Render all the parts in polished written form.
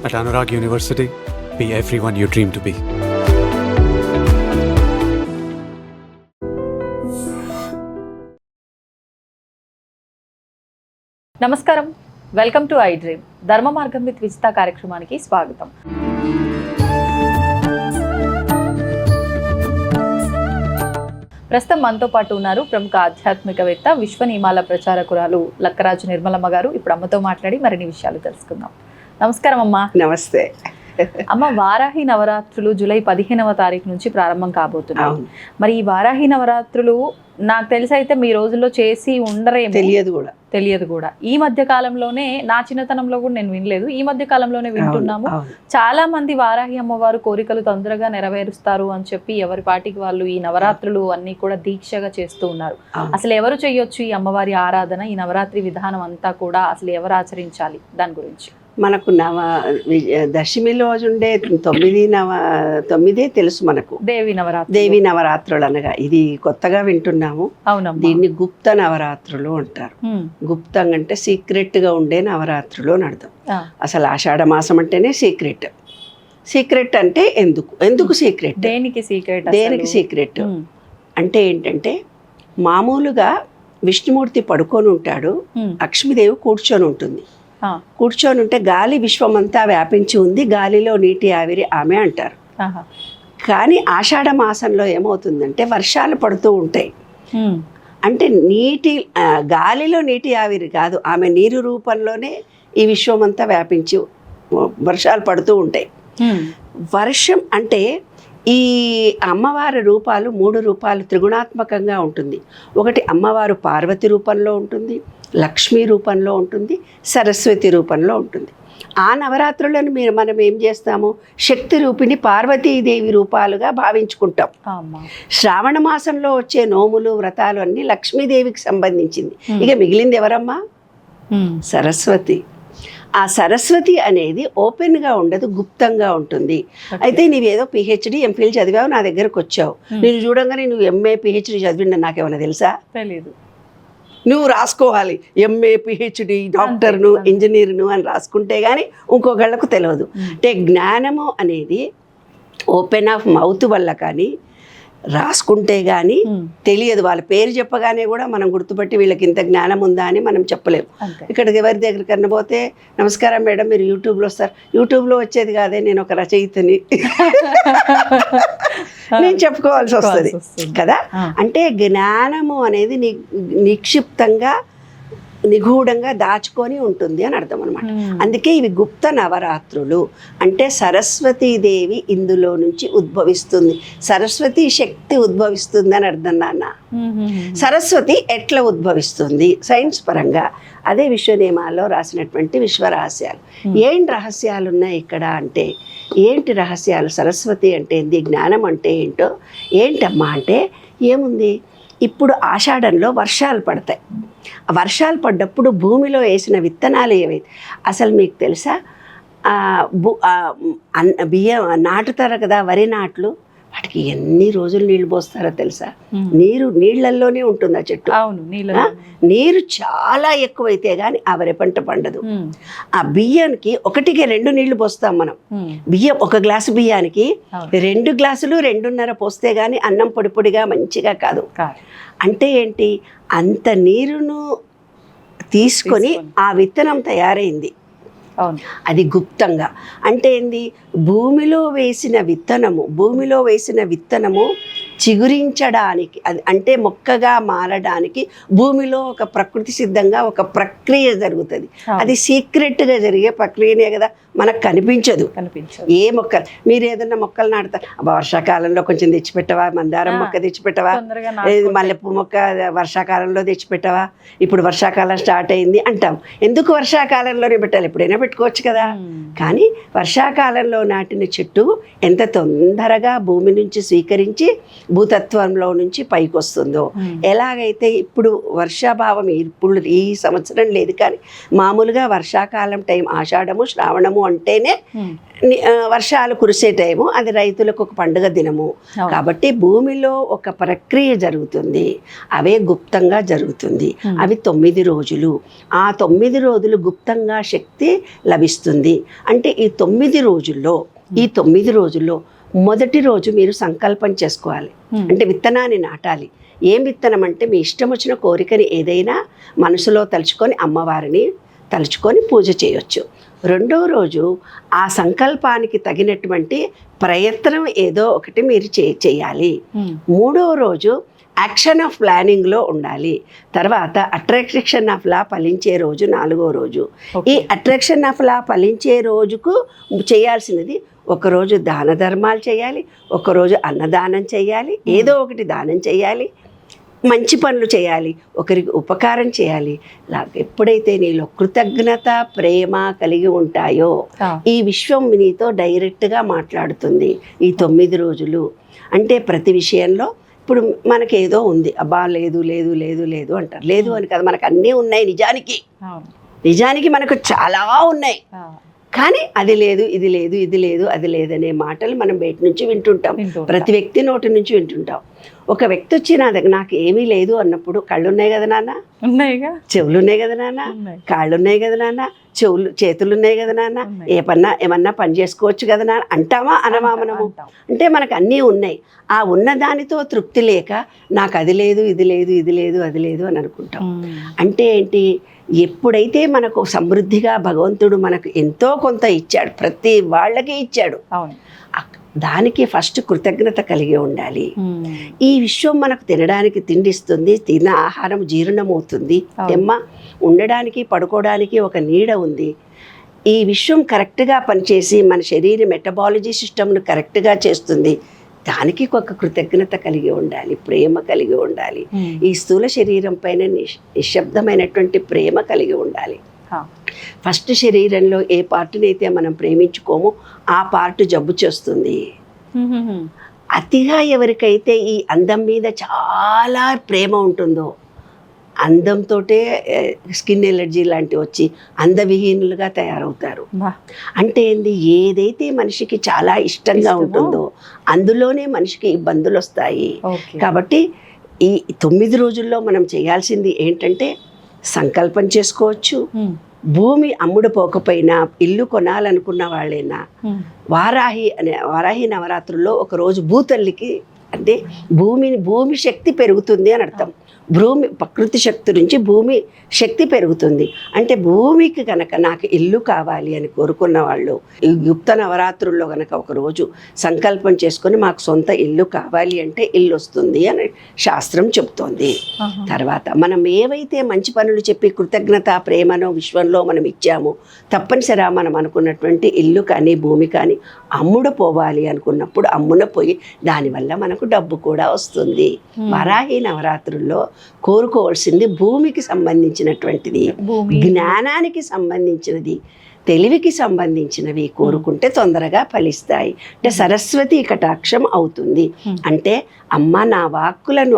At Anurag University, be everyone you dream to be. నమస్కారం, welcome to I dream. ధర్మ మార్గం with Vijitha కార్యక్రమానికి స్వాగతం. ప్రస్తుతం మనతో పాటు ఉన్నారు ప్రముఖ ఆధ్యాత్మికవేత్త, విశ్వ నియమాల ప్రచారకురాలు లక్కరాజు నిర్మలమ్మ గారు. ఇప్పుడు అమ్మతో మాట్లాడి మరిన్ని విషయాలు తెలుసుకుందాం. నమస్కారం అమ్మా. నమస్తే అమ్మ, వారాహి నవరాత్రులు జూలై 15వ తారీఖు నుంచి ప్రారంభం కాబోతున్నాయి. మరి ఈ వారాహి నవరాత్రులు నాకు తెలిసి అయితే మీ రోజుల్లో చేసి ఉండరేమో, తెలియదు కూడా. ఈ మధ్య కాలంలోనే, నా చిన్నతనంలో కూడా నేను వినలేదు, ఈ మధ్య కాలంలోనే వింటున్నాము. చాలా మంది వారాహి అమ్మవారు కోరికలు తొందరగా నెరవేరుస్తారు అని చెప్పి ఎవరి పాటికి వాళ్ళు ఈ నవరాత్రులు అన్ని కూడా దీక్షగా చేస్తూ ఉన్నారు. అసలు ఎవరు చేయొచ్చు ఈ అమ్మవారి ఆరాధన, ఈ నవరాత్రి విధానం అంతా కూడా అసలు ఎవరు ఆచరించాలి, దాని గురించి? మనకు దశమి రోజు ఉండే తొమ్మిదే తెలుసు మనకు, దేవి నవరాత్రులు అనగా. ఇది కొత్తగా వింటున్నాము. దీన్ని గుప్త నవరాత్రులు అంటారు. గుప్తం అంటే సీక్రెట్ గా ఉండే నవరాత్రులు అని అర్థం. అసలు ఆషాఢ మాసం అంటేనే సీక్రెట్ అంటే ఎందుకు సీక్రెట్, దేనికి సీక్రెట్ అంటే ఏంటంటే, మామూలుగా విష్ణుమూర్తి పడుకొని ఉంటాడు, లక్ష్మీదేవి కూర్చొని ఉంటుంది. కూర్చొని ఉంటే గాలి విశ్వమంతా వ్యాపించి ఉంది, గాలిలో నీటి ఆవిరి ఆమె అంటారు. కానీ ఆషాఢ మాసంలో ఏమవుతుందంటే వర్షాలు పడుతూ ఉంటాయి. అంటే గాలిలో నీటి ఆవిరి కాదు, ఆమె నీరు రూపంలోనే ఈ విశ్వమంతా వ్యాపించి వర్షాలు పడుతూ ఉంటాయి. వర్షం అంటే ఈ అమ్మవారి రూపాలు 3 రూపాలు త్రిగుణాత్మకంగా ఉంటుంది. ఒకటి అమ్మవారు పార్వతి రూపంలో ఉంటుంది, లక్ష్మీ రూపంలో ఉంటుంది, సరస్వతి రూపంలో ఉంటుంది. ఆ నవరాత్రులను మనం ఏం చేస్తాము, శక్తి రూపిణి పార్వతీదేవి రూపాలుగా భావించుకుంటాం. శ్రావణ మాసంలో వచ్చే నోములు వ్రతాలు అన్నీ లక్ష్మీదేవికి సంబంధించింది. ఇక మిగిలింది ఎవరమ్మా? సరస్వతి. ఆ సరస్వతి అనేది ఓపెన్గా ఉండదు, గుప్తంగా ఉంటుంది. అయితే నీవేదో పిహెచ్డి ఎంఫిల్ చదివావు, నా దగ్గరకు వచ్చావు, నేను చూడంగానే నువ్వు ఎంఏ పిహెచ్డి చదివిండ నాకేమైనా తెలుసా? తెలీదు. నువ్వు రాసుకోవాలి ఎంఏ పిహెచ్డి డాక్టర్ను ఇంజనీర్ను అని రాసుకుంటే కానీ ఇంకొకళ్ళకు తెలియదు. అంటే జ్ఞానము అనేది ఓపెన్ ఆఫ్ మౌత్ వల్ల కానీ రాసుకుంటే కానీ తెలియదు. వాళ్ళ పేరు చెప్పగానే కూడా మనం గుర్తుపట్టి వీళ్ళకి ఇంత జ్ఞానం ఉందా అని మనం చెప్పలేము. ఇక్కడికి ఎవరి దగ్గరికి పోతే, నమస్కారం మేడం, మీరు యూట్యూబ్లో వస్తారు. యూట్యూబ్లో వచ్చేది కాదే, నేను ఒక రచయితని నేను చెప్పుకోవాల్సి వస్తుంది కదా. అంటే జ్ఞానము అనేది నిక్షిప్తంగా నిగూఢంగా దాచుకొని ఉంటుంది అని అర్థం అనమాట. అందుకే ఇవి గుప్త నవరాత్రులు. అంటే సరస్వతీదేవి ఇందులో నుంచి ఉద్భవిస్తుంది, సరస్వతి శక్తి ఉద్భవిస్తుంది అని అర్థం. నాన్న, సరస్వతి ఎట్లా ఉద్భవిస్తుంది సైన్స్ పరంగా, అదే విశ్వ నియమాల్లో రాసినటువంటి విశ్వరహస్యాలు. ఏంటి రహస్యాలు ఉన్నాయి ఇక్కడ అంటే, ఏంటి రహస్యాలు? సరస్వతి అంటే ఏంటి, జ్ఞానం అంటే ఏంటో. ఏంటమ్మా అంటే ఏముంది, ఇప్పుడు ఆషాఢంలో వర్షాలు పడతాయి. వర్షాలు పడ్డప్పుడు భూమిలో వేసిన విత్తనాలు ఏవైతే, అసలు మీకు తెలుసా, బియ్యం నాటుతారు కదా, వరి నాట్లు, వాటికి ఎన్ని రోజులు నీళ్లు పోస్తారో తెలుసా? నీళ్ళల్లోనే ఉంటుంది ఆ చెట్టు. నీరు చాలా ఎక్కువైతే గాని ఆ వరి పంట పండదు. ఆ బియ్యానికి 1కి 2 నీళ్లు పోస్తాం మనం. బియ్యం 1 గ్లాసు బియ్యానికి 2 గ్లాసులు 2.5 పోస్తే గాని అన్నం పొడి పొడిగా మంచిగా కాదు. అంటే ఏంటి, అంత నీరును తీసుకొని ఆ విత్తనం తయారైంది. అది గుప్తంగా. అంటే ఏంది, భూమిలో వేసిన విత్తనము చిగురించడానికి, అది అంటే మొక్కగా మారడానికి భూమిలో ఒక ప్రకృతి సిద్ధంగా ఒక ప్రక్రియ జరుగుతుంది. అది సీక్రెట్గా జరిగే ప్రక్రియనే కదా, మనకు కనిపించదు. ఏ మొక్క, మీరు ఏదన్నా మొక్కలు నాటుతారు, వర్షాకాలంలో కొంచెం తెచ్చిపెట్టవా, మందారం మొక్క తెచ్చిపెట్టవా, మల్లెపూ మొక్క వర్షాకాలంలో తెచ్చిపెట్టవా, ఇప్పుడు వర్షాకాలం స్టార్ట్ అయింది అంటాం. ఎందుకు వర్షాకాలంలోనే పెట్టాలి, ఎప్పుడైనా పెట్టుకోవచ్చు కదా. కానీ వర్షాకాలంలో నాటిన చెట్టు ఎంత తొందరగా భూమి నుంచి స్వీకరించి భూతత్వంలో నుంచి పైకి వస్తుందో, ఎలాగైతే ఇప్పుడు వర్షాభావం ఇప్పుడు ఈ సంవత్సరం లేదు, కానీ మామూలుగా వర్షాకాలం టైం ఆషాఢము శ్రావణము అంటేనే వర్షాలు కురిసే టైము, అది రైతులకు ఒక పండుగ దినము. కాబట్టి భూమిలో ఒక ప్రక్రియ జరుగుతుంది, అవే గుప్తంగా జరుగుతుంది. అవి 9 రోజులు. ఆ 9 రోజులు గుప్తంగా శక్తి లభిస్తుంది. అంటే ఈ 9 రోజుల్లో మొదటి రోజు మీరు సంకల్పం చేసుకోవాలి. అంటే విత్తనాన్ని నాటాలి. ఏం విత్తనం అంటే మీ ఇష్టం వచ్చిన కోరికని ఏదైనా మనసులో తలుచుకొని అమ్మవారిని తలుచుకొని పూజ చేయొచ్చు. రెండో రోజు ఆ సంకల్పానికి తగినటువంటి ప్రయత్నం ఏదో ఒకటి మీరు చేయాలి. మూడో రోజు యాక్షన్ ఆఫ్ ప్లానింగ్లో ఉండాలి. తర్వాత అట్రాక్షన్ ఆఫ్ లా ఫలించే రోజు 4వ రోజు. ఈ అట్రాక్షన్ ఆఫ్ లా ఫలించే రోజుకు చేయాల్సినది, ఒకరోజు దాన ధర్మాలు చేయాలి, ఒకరోజు అన్నదానం చేయాలి, ఏదో ఒకటి దానం చేయాలి, మంచి పనులు చేయాలి, ఒకరికి ఉపకారం చేయాలి. ఎప్పుడైతే నీలో కృతజ్ఞత ప్రేమ కలిగి ఉంటాయో ఈ విశ్వం నీతో డైరెక్ట్గా మాట్లాడుతుంది. ఈ 9 రోజులు అంటే ప్రతి విషయంలో ఇప్పుడు మనకేదో ఉంది, అబ్బా లేదు లేదు లేదు లేదు అంటారు. లేదు అని కదా, మనకు అన్నీ ఉన్నాయి. నిజానికి మనకు చాలా ఉన్నాయి, కానీ అది లేదు ఇది లేదు ఇది లేదు అది లేదనే మాటలు మనం బయట నుంచి వింటుంటాం. ప్రతి వ్యక్తి నోటి నుంచి వింటుంటాం. ఒక వ్యక్తి వచ్చి నా దగ్గర నాకు ఏమీ లేదు అన్నప్పుడు, కళ్ళు ఉన్నాయి కదా నాన్న, చెవులు ఉన్నాయి కదా నాన్న, కాళ్ళు ఉన్నాయి కదా నాన్న, చేతులు ఉన్నాయి కదా నాన్న, ఏమన్నా పని చేసుకోవచ్చు కదా నాన్న అంటామా అనమా మనము? అంటే మనకు అన్నీ ఉన్నాయి. ఆ ఉన్న దానితో తృప్తి లేక నాకు అది లేదు ఇది లేదు ఇది లేదు అది లేదు అని అనుకుంటాం. అంటే ఏంటి, ఎప్పుడైతే మనకు సమృద్ధిగా భగవంతుడు మనకు ఎంతో కొంత ఇచ్చాడు, ప్రతి వాళ్ళకి ఇచ్చాడు, దానికి ఫస్ట్ కృతజ్ఞత కలిగి ఉండాలి. ఈ విశ్వం మనకు తినడానికి తిండిస్తుంది, తిన్న ఆహారం జీర్ణమవుతుంది, ఉండడానికి పడుకోవడానికి ఒక నీడ ఉంది. ఈ విశ్వం కరెక్ట్గా పనిచేసి మన శరీర మెటబాలజీ సిస్టమ్ను కరెక్ట్గా చేస్తుంది. దానికి ఒక కృతజ్ఞత కలిగి ఉండాలి, ప్రేమ కలిగి ఉండాలి. ఈ స్థూల శరీరం పైన నిశ్శబ్దమైనటువంటి ప్రేమ కలిగి ఉండాలి. ఫస్ట్ శరీరంలో ఏ పార్ట్ని అయితే మనం ప్రేమించుకోమో ఆ పార్ట్ జబ్బు చేస్తుంది. అతిగా ఎవరికైతే ఈ అందం మీద చాలా ప్రేమ ఉంటుందో, అందంతో స్కిన్ ఎలర్జీ లాంటివి వచ్చి అందవిహీనులుగా తయారవుతారు. అంటే ఏంది, ఏదైతే మనిషికి చాలా ఇష్టంగా ఉంటుందో అందులోనే మనిషికి ఇబ్బందులు వస్తాయి. కాబట్టి ఈ 9 రోజుల్లో మనం చేయాల్సింది ఏంటంటే సంకల్పం చేసుకోవచ్చు. భూమి అమ్ముడు పోకపోయినా ఇల్లు కొనాలనుకున్న వాళ్ళైనా వారాహి నవరాత్రుల్లో ఒకరోజు భూతల్లికి, అంటే భూమి శక్తి పెరుగుతుంది అని అర్థం. ప్రకృతి శక్తి నుంచి భూమి శక్తి పెరుగుతుంది. అంటే భూమికి కనుక నాకు ఇల్లు కావాలి అని కోరుకున్న వాళ్ళు ఈ గుప్త నవరాత్రుల్లో కనుక ఒకరోజు సంకల్పం చేసుకొని మాకు సొంత ఇల్లు కావాలి అంటే ఇల్లు వస్తుంది అని శాస్త్రం చెబుతోంది. తర్వాత మనం ఏవైతే మంచి పనులు చెప్పి కృతజ్ఞత ప్రేమను విశ్వంలో మనం ఇచ్చామో, తప్పనిసరిగా మనం అనుకున్నటువంటి ఇల్లు కానీ భూమి కానీ అమ్ముడు పోవాలి అనుకున్నప్పుడు అమ్మున పోయి దానివల్ల మనకు డబ్బు కూడా వస్తుంది. వారాహి నవరాత్రుల్లో కోరుకోవాల్సింది భూమికి సంబంధించినటువంటిది, జ్ఞానానికి సంబంధించినది, తెలివికి సంబంధించినవి కోరుకుంటే తొందరగా ఫలిస్తాయి. అంటే సరస్వతి కటాక్షం అవుతుంది. అంటే అమ్మ నా వాక్కులను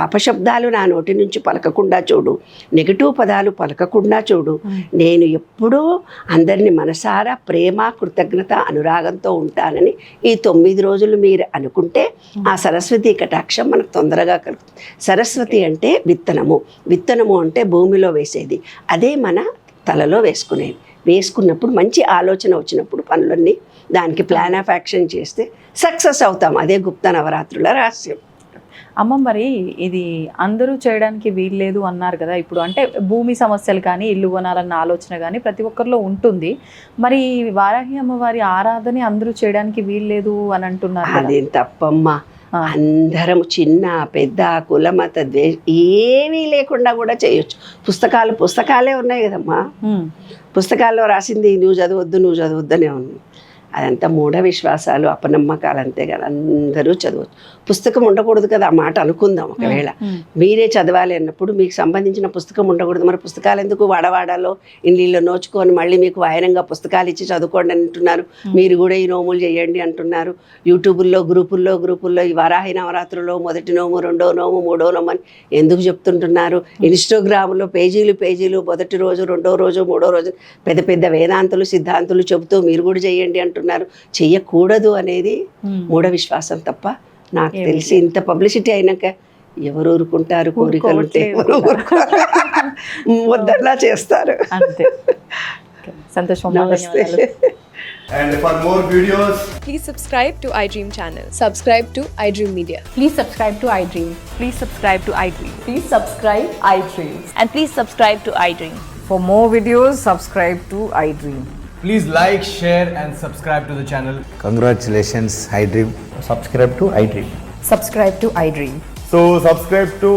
అపశబ్దాలు నా నోటి నుంచి పలకకుండా చూడు, నెగటివ్ పదాలు పలకకుండా చూడు, నేను ఎప్పుడూ అందరినీ మనసారా ప్రేమ కృతజ్ఞత అనురాగంతో ఉంటానని ఈ 9 రోజులు మీరు అనుకుంటే ఆ సరస్వతి కటాక్షం మనకు తొందరగా కలుగుతుంది. సరస్వతి అంటే విత్తనము అంటే భూమిలో వేసేది, అదే మన తలలో వేసుకున్నప్పుడు మంచి ఆలోచన వచ్చినప్పుడు పనులన్నీ దానికి ప్లాన్ ఆఫ్ యాక్షన్ చేస్తే సక్సెస్ అవుతాం. అదే గుప్త నవరాత్రుల రహస్యం. అమ్మ, మరి ఇది అందరూ చేయడానికి వీల్లేదు అన్నారు కదా. ఇప్పుడు అంటే భూమి సమస్యలు కానీ ఇల్లు కొనాలన్న ఆలోచన కానీ ప్రతి ఒక్కరిలో ఉంటుంది. మరి వారాహి అమ్మవారి ఆరాధన అందరూ చేయడానికి వీల్లేదు అని అంటున్నారు. అదేం తప్పమ్మా. అందరం చిన్న పెద్ద కులమత ఏమీ లేకుండా కూడా చేయొచ్చు. పుస్తకాలే ఉన్నాయి కదమ్మా, పుస్తకాల్లో రాసింది నువ్వు చదవద్దు అనే ఉంది. అదంతా మూఢ విశ్వాసాలు, అపనమ్మకాలు, అంతే కదా. అందరూ చదవచ్చు. పుస్తకం ఉండకూడదు కదా, ఆ మాట అనుకుందాం. ఒకవేళ మీరే చదవాలి అన్నప్పుడు మీకు సంబంధించిన పుస్తకం ఉండకూడదు. మరి పుస్తకాలు ఎందుకు వాడవాడాలో ఇండ్లీలో నోచుకొని మళ్ళీ మీకు వాయనంగా పుస్తకాలు ఇచ్చి చదువుకోండి అంటున్నారు. మీరు కూడా ఈ నోములు చేయండి అంటున్నారు. యూట్యూబుల్లో గ్రూపుల్లో ఈ వారాహి నవరాత్రుల్లో మొదటి నోము, రెండో నోము, మూడో నోము అని ఎందుకు చెప్తుంటున్నారు? ఇన్స్టాగ్రామ్లో పేజీలు మొదటి రోజు, రెండో రోజు, మూడో రోజు పెద్ద పెద్ద వేదాంతులు, సిద్ధాంతులు చెబుతూ మీరు కూడా చేయండి అంటున్నారు. చెయ్యకూడదు అనేది మూఢ విశ్వాసం తప్ప నాకు తెలిసి ఇంత పబ్లిసిటీ అయినాక ఎవరు ఊరుకుంటారు? కోరికలు ఉంటే ఎవరు వద్దలా చేస్తారు. సంతోషం. నమస్తే. And for more videos, Please subscribe to iDream channel. Subscribe to iDream Media. Please subscribe to iDream. Please subscribe to iDream. Please subscribe iDream. And please subscribe to iDream. For more videos, subscribe to iDream. please like, share and subscribe to the channel. Congratulations, iDream. Subscribe to iDream. Subscribe to iDream. So subscribe to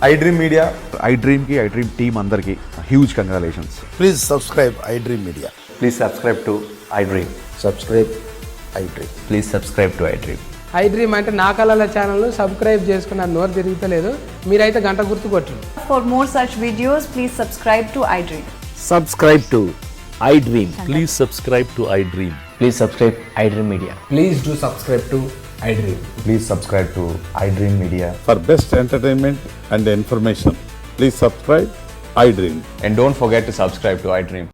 iDream Media. iDream ki iDream team andarki huge congratulations. Please subscribe iDream Media. Please subscribe to iDream. Subscribe iDream. Please subscribe to iDream. iDream అంటే నా కళల ఛానల్ను subscribe చేసుకున్న నోరు తిరుగుతలేదు. మీరైతే గంట గుర్తు కొట్టండి. For more such videos, please subscribe to iDream. Subscribe to iDream. Please subscribe to iDream. Please subscribe iDream Media. Please do subscribe to iDream. Please subscribe to iDream Media. For best entertainment and information, please subscribe iDream. And don't forget to subscribe to iDream.